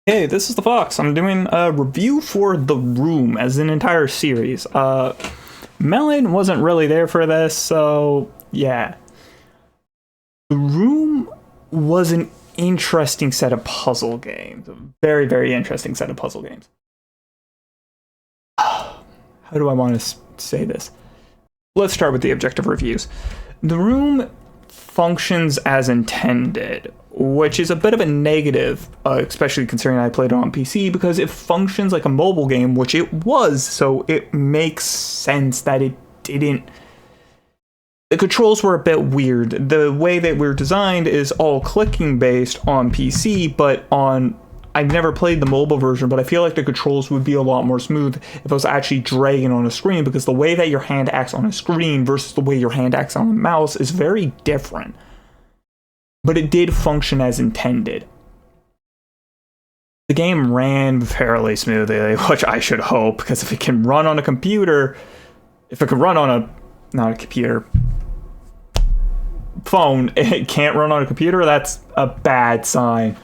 Hey, this is the Fox. I'm doing a review for The Room as an entire series. Mellon wasn't really there for this, so yeah. The Room was an interesting set of puzzle games. A very, very interesting set of puzzle games. How do I want to say this? Let's start with the objective reviews. The Room functions as intended, which is a bit of a negative, especially considering I played it on PC, because it functions like a mobile game, which it was, so it makes sense that it didn't. The controls were a bit weird. The way that we're designed is all clicking based on PC, but I've never played the mobile version, but I feel like the controls would be a lot more smooth if I was actually dragging on a screen, because the way that your hand acts on a screen versus the way your hand acts on a mouse is very different. But it did function as intended. The game ran fairly smoothly, which I should hope, because if it can run on a computer, if it could run on not a computer, phone, it can't run on a computer, that's a bad sign.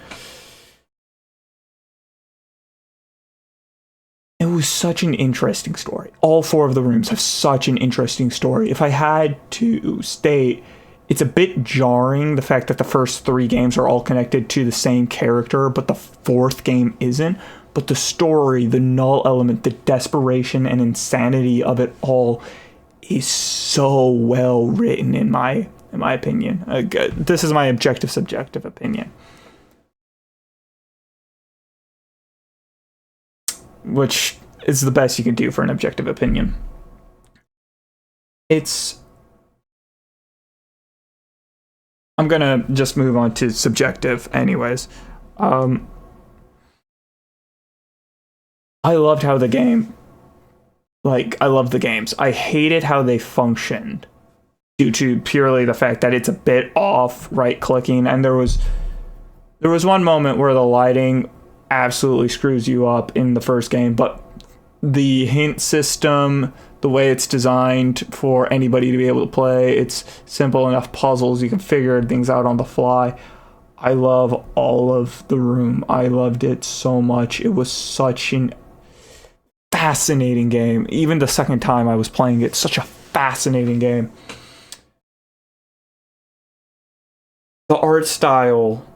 It was such an interesting story. All four of the rooms have such an interesting story. If I had to state, it's a bit jarring, the fact that the first three games are all connected to the same character, but the fourth game isn't. But the story, the null element, the desperation and insanity of it all is so well written, in my opinion. This is my objective, subjective opinion. Which is the best you can do for an objective opinion. I'm gonna just move on to subjective anyways. I loved how the game, I love the games. I hated how they functioned due to purely the fact that it's a bit off right clicking, and there was one moment where the lighting absolutely screws you up in the first game, but the hint system, the way it's designed for anybody to be able to play, it's simple enough puzzles, you can figure things out on the fly. I love all of The Room. I loved it so much. It was such an fascinating game. Even the second time I was playing it, such a fascinating game. The art style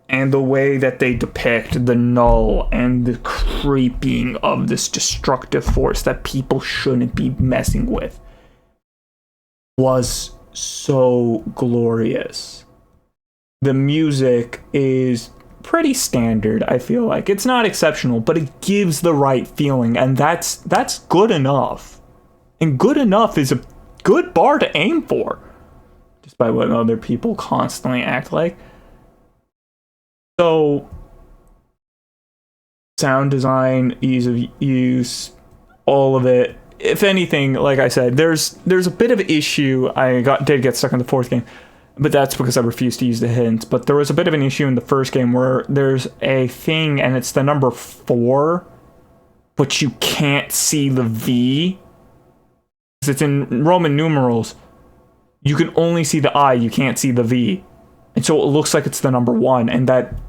and the way that they depict the null and the creeping of this destructive force that people shouldn't be messing with was so glorious. The music is pretty standard, I feel like. It's not exceptional, but it gives the right feeling, and that's good enough. And good enough is a good bar to aim for, despite what other people constantly act like. So, sound design, ease of use, all of it. If anything, like I said, there's a bit of an issue. Did get stuck in the fourth game, but that's because I refused to use the hints. But there was a bit of an issue in the first game where there's a thing and it's the number 4, but you can't see the V. Because it's in Roman numerals. You can only see the I, you can't see the V. And so it looks like it's the number 1, and that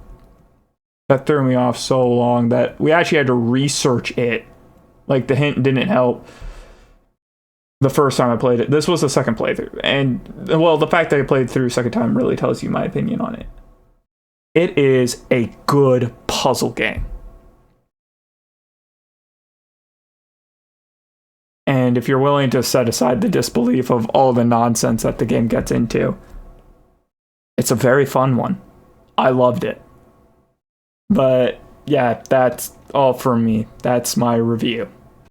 threw me off so long that we actually had to research it. Like, the hint didn't help the first time I played it. This was the second playthrough. And, well, the fact that I played through a second time really tells you my opinion on it. It is a good puzzle game. And if you're willing to set aside the disbelief of all the nonsense that the game gets into, it's a very fun one. I loved it. But yeah, that's all from me. That's my review.